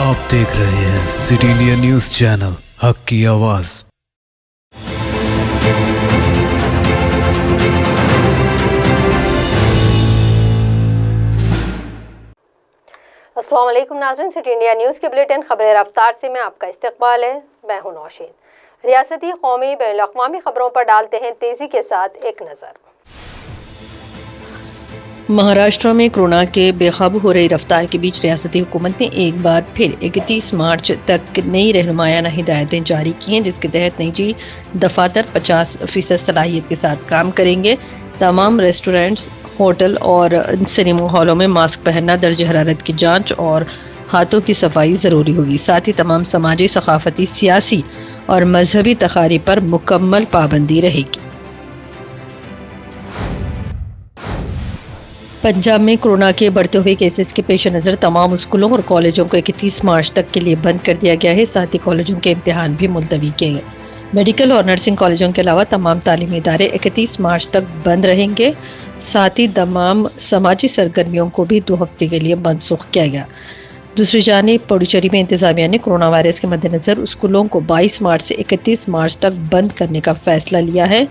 آپ دیکھ رہے ہیں سٹی انڈیا نیوز چینل، حق کی آواز۔ السلام علیکم ناظرین، سٹی انڈیا نیوز کے بلیٹن خبر رفتار سے میں آپ کا استقبال ہے۔ میں ہوں نوشین۔ ریاستی، قومی، بین الاقوامی خبروں پر ڈالتے ہیں تیزی کے ساتھ ایک نظر۔ مہاراشٹر میں کورونا کے بے قابو ہو رہی رفتار کے بیچ ریاستی حکومت نے ایک بار پھر 31 مارچ تک نئی رہنمایانہ ہدایتیں جاری کی ہیں، جس کے تحت نجی دفاتر 50% صلاحیت کے ساتھ کام کریں گے۔ تمام ریسٹورینٹس، ہوٹل اور سنیما ہالوں میں ماسک پہننا، درجہ حرارت کی جانچ اور ہاتھوں کی صفائی ضروری ہوگی۔ ساتھ ہی تمام سماجی، ثقافتی، سیاسی اور مذہبی تقاریب پر مکمل پابندی رہے گی۔ پنجاب میں کورونا کے بڑھتے ہوئے کیسز کے پیش نظر تمام اسکولوں اور کالجوں کو 31 مارچ تک کے لیے بند کر دیا گیا ہے۔ ساتھ ہی کالجوں کے امتحان بھی ملتوی کیے گئے۔ میڈیکل اور نرسنگ کالجوں کے علاوہ تمام تعلیمی ادارے 31 مارچ تک بند رہیں گے۔ ساتھ ہی تمام سماجی سرگرمیوں کو بھی 2 ہفتے کے لیے منسوخ کیا گیا۔ دوسری جانب پڈوچیری میں انتظامیہ نے کورونا وائرس کے مد نظر اسکولوں کو 22 مارچ سے 31 مارچ تک بند کرنے کا فیصلہ لیا ہے۔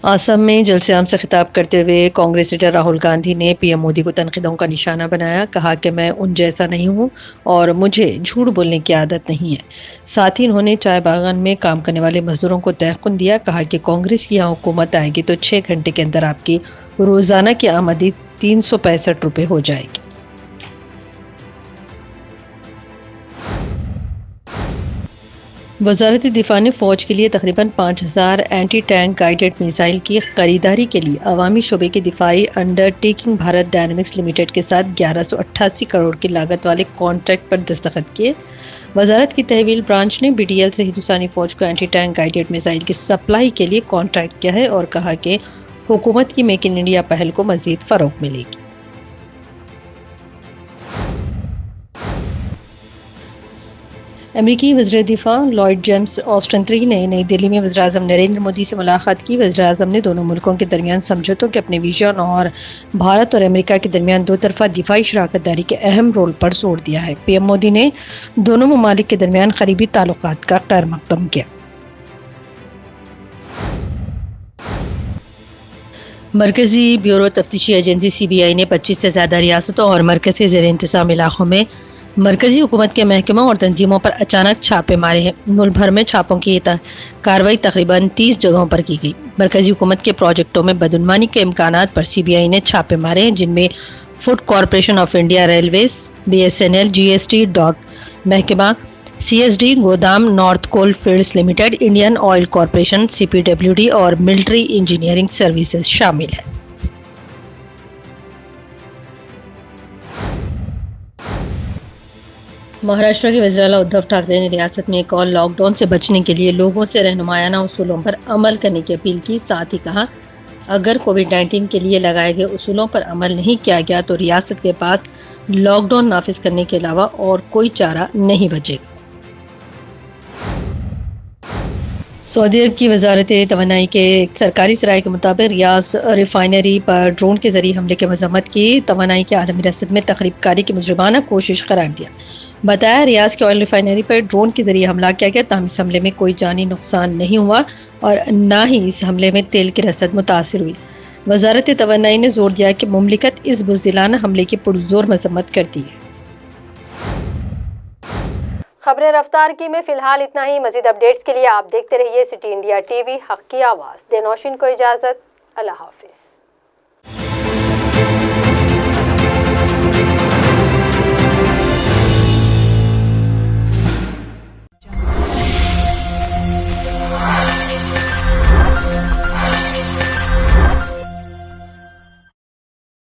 آسام میں جلسہ عام سے خطاب کرتے ہوئے کانگریس لیڈر راہل گاندھی نے پی ایم مودی کو تنقیدوں کا نشانہ بنایا۔ کہا کہ میں ان جیسا نہیں ہوں اور مجھے جھوٹ بولنے کی عادت نہیں ہے۔ ساتھ ہی انہوں نے چائے باغان میں کام کرنے والے مزدوروں کو تیقن دیا۔ کہا کہ کانگریس کی یہاں حکومت آئے گی تو 6 گھنٹے کے اندر آپ کی روزانہ کی آمدنی 365 روپے ہو جائے گی۔ وزارت دفاع نے فوج کے لیے تقریباً 5000 اینٹی ٹینک گائیڈڈ میزائل کی خریداری کے لیے عوامی شعبے کی دفاعی under taking Bharat dynamics limited کے ساتھ 1188 کروڑ کی لاگت والے کانٹریکٹ پر دستخط کیے۔ وزارت کی تحویل برانچ نے بی ڈی ایل سے ہندوستانی فوج کو اینٹی ٹینک گائیڈڈ میزائل کی سپلائی کے لیے کانٹریکٹ کیا ہے اور کہا کہ حکومت کی میک ان انڈیا پہل کو مزید فروغ ملے گی۔ امریکی وزیر دفاع لائیڈ جیمز آسٹن III نے نئی دہلی میں وزیراعظم نریندر مودی سے ملاقات کی۔ وزیراعظم نے دونوں ملکوں کے درمیان سمجھوتوں کے اپنے ویژن اور بھارت اور امریکہ کے درمیان 2 طرفہ دفاعی شراکت داری کے اہم رول پر زور دیا ہے۔ پی ایم مودی نے دونوں ممالک کے درمیان قریبی تعلقات کا خیر مقدم کیا۔ مرکزی بیورو تفتیشی ایجنسی CBI نے 25 سے زیادہ ریاستوں اور مرکز کے زیر انتظام علاقوں میں مرکزی حکومت کے محکموں اور تنظیموں پر اچانک چھاپے مارے ہیں۔ ملک بھر میں چھاپوں کی کارروائی تقریباً 30 جگہوں پر کی گئی۔ مرکزی حکومت کے پروجیکٹوں میں بدعنوانی کے امکانات پر CBI نے چھاپے مارے ہیں، جن میں food corporation of India, railways, BSNL، GST محکمہ، CSD گودام، north coal fields limited, Indian oil corporation, CPWD اور ملٹری انجینئرنگ سروسز شامل ہیں۔ مہاراشٹر کے وزیر اعلیٰ ادھو ٹھاکرے نے ریاست میں ایک اور لاک ڈاؤن سے بچنے کے لیے لوگوں سے رہنمایانہ اصولوں پر عمل کرنے کی اپیل کی۔ ساتھ ہی کہا اگر کووڈ-19 کے لیے لگائے گئے اصولوں پر عمل نہیں کیا گیا تو ریاست کے پاس لاک ڈاؤن نافذ کرنے کے علاوہ اور کوئی چارہ نہیں بچے گا۔ سعودی عرب کی وزارت توانائی کے ایک سرکاری ذرائع کے مطابق ریاض ریفائنری پر ڈرون کے ذریعے حملے کی مذمت کی۔ توانائی کے عالمی رصد میں تخریب کاری کی مجرمانہ کوشش قرار دیا۔ بتایا ریاض کی آئل ریفائنری پر ڈرون کے ذریعے حملہ کیا گیا، تاہم اس حملے میں کوئی جانی نقصان نہیں ہوا اور نہ ہی اس حملے میں تیل کی رسد متاثر ہوئی۔ وزارت توانائی نے زور دیا کہ مملکت اس بزدلانہ حملے کی پرزور مذمت کرتی ہے۔ خبر رفتار کی میں فی الحال اتنا ہی۔ مزید اپڈیٹس کے لیے آپ دیکھتے رہیے سٹی انڈیا TV، حق کی آواز۔ دے نوشین کو اجازت۔ اللہ حافظ۔